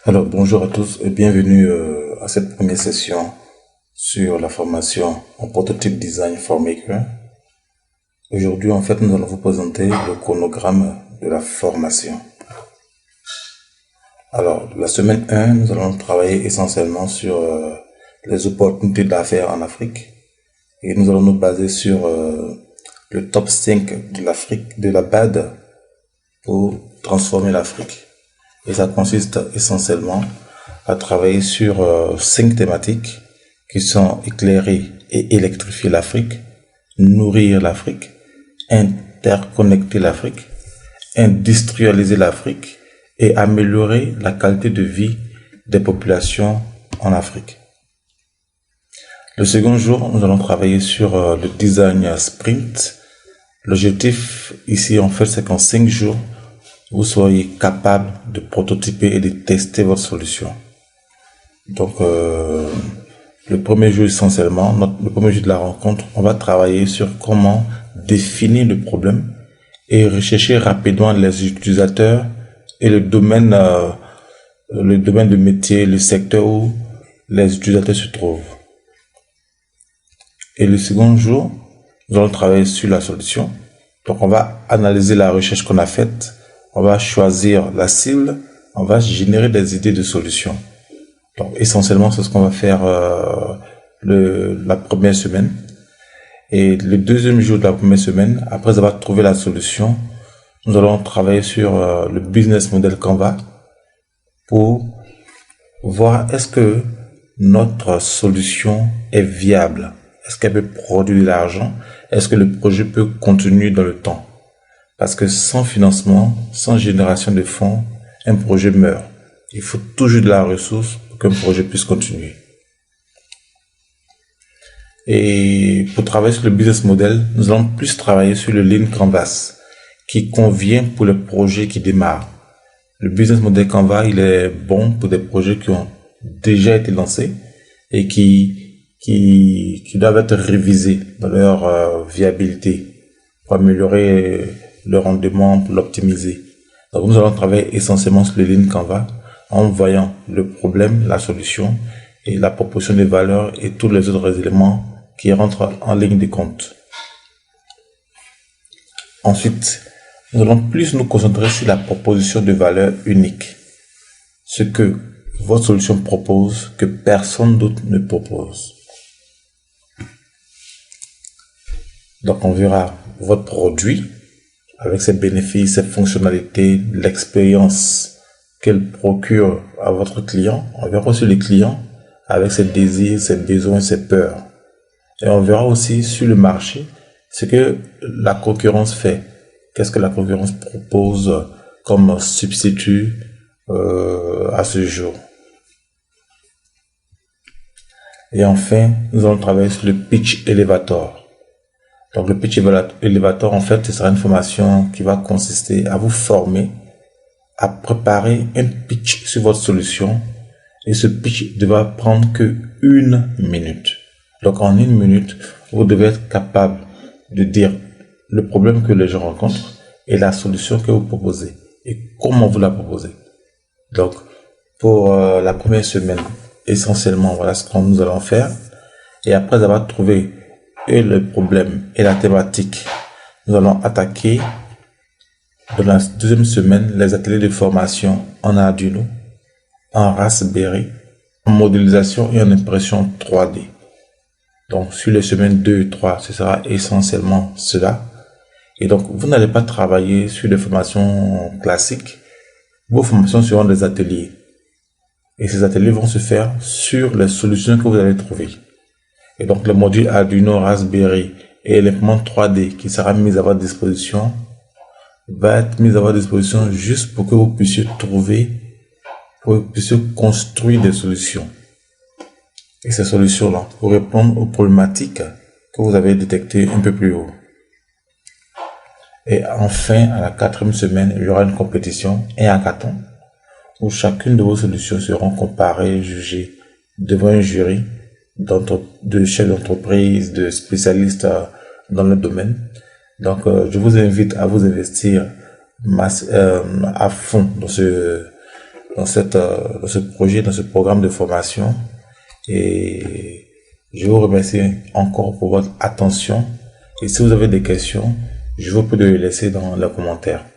Alors, bonjour à tous et bienvenue à cette première session sur la formation en prototype design for maker. Aujourd'hui, en fait, nous allons vous présenter le chronogramme de la formation. Alors, la semaine 1, nous allons travailler essentiellement sur les opportunités d'affaires en Afrique et nous allons nous baser sur le top 5 de l'Afrique, de la BAD pour transformer l'Afrique. Et ça consiste essentiellement à travailler sur 5 thématiques qui sont éclairer et électrifier l'Afrique, nourrir l'Afrique, interconnecter l'Afrique, industrialiser l'Afrique et améliorer la qualité de vie des populations en Afrique. Le second jour, nous allons travailler sur le design sprint. L'objectif ici, en fait, c'est qu'en 5 jours, vous soyez capable de prototyper et de tester votre solution. Donc, le premier jour essentiellement, le premier jour de la rencontre, on va travailler sur comment définir le problème et rechercher rapidement les utilisateurs et le domaine de métier, le secteur où les utilisateurs se trouvent. Et le second jour, nous allons travailler sur la solution. Donc, on va analyser la recherche qu'on a faite, on va choisir la cible, on va générer des idées de solutions. Donc, essentiellement, c'est ce qu'on va faire la première semaine. Et le deuxième jour de la première semaine, après avoir trouvé la solution, nous allons travailler sur le business model Canva pour voir est-ce que notre solution est viable, est-ce qu'elle peut produire de l'argent, est-ce que le projet peut continuer dans le temps. Parce que sans financement, sans génération de fonds, un projet meurt. Il faut toujours de la ressource pour qu'un projet puisse continuer. Et pour travailler sur le business model, nous allons plus travailler sur le Lean Canvas, qui convient pour les projets qui démarrent. Le business model Canva, il est bon pour des projets qui ont déjà été lancés et qui doivent être révisés dans leur viabilité pour améliorer le rendement, pour l'optimiser. Donc, nous allons travailler essentiellement sur le Lean Canva en voyant le problème, la solution et la proposition de valeur et tous les autres éléments qui rentrent en ligne de compte. Ensuite, nous allons plus nous concentrer sur la proposition de valeur unique. Ce que votre solution propose que personne d'autre ne propose. Donc, on verra votre produit avec ses bénéfices, ses fonctionnalités, l'expérience qu'elle procure à votre client. On verra aussi le client avec ses désirs, ses besoins, ses peurs. Et on verra aussi sur le marché ce que la concurrence fait. Qu'est-ce que la concurrence propose comme substitut à ce jour. Et enfin, nous allons travailler sur le pitch elevator. Donc, le pitch elevator, en fait, ce sera une formation qui va consister à vous former, à préparer un pitch sur votre solution. Et ce pitch devra prendre que 1 minute. Donc, en 1 minute, vous devez être capable de dire le problème que les gens rencontrent et la solution que vous proposez et comment vous la proposez. Donc, pour la première semaine, essentiellement, voilà ce que nous allons faire. Et après avoir trouvé et le problème et la thématique, nous allons attaquer dans la deuxième semaine les ateliers de formation en Arduino, en Raspberry, en modélisation et en impression 3D. Donc, sur les semaines 2 et 3, ce sera essentiellement cela. Et donc, vous n'allez pas travailler sur des formations classiques. Vos formations seront des ateliers. Et ces ateliers vont se faire sur les solutions que vous allez trouver. Et donc, le module Arduino, Raspberry et l'imprimante 3D qui sera mis à votre disposition va être mis à votre disposition juste pour que vous puissiez trouver, pour que vous puissiez construire des solutions. Et ces solutions-là pour répondre aux problématiques que vous avez détectées un peu plus haut. Et enfin, à la 4e semaine, il y aura une compétition, un hackathon, où chacune de vos solutions seront comparées, jugées devant un jury de chefs d'entreprise, de spécialistes dans le domaine. Donc, je vous invite à vous investir à fond dans dans ce projet, dans ce programme de formation. Et je vous remercie encore pour votre attention. Et si vous avez des questions, je vous prie de les laisser dans les commentaires.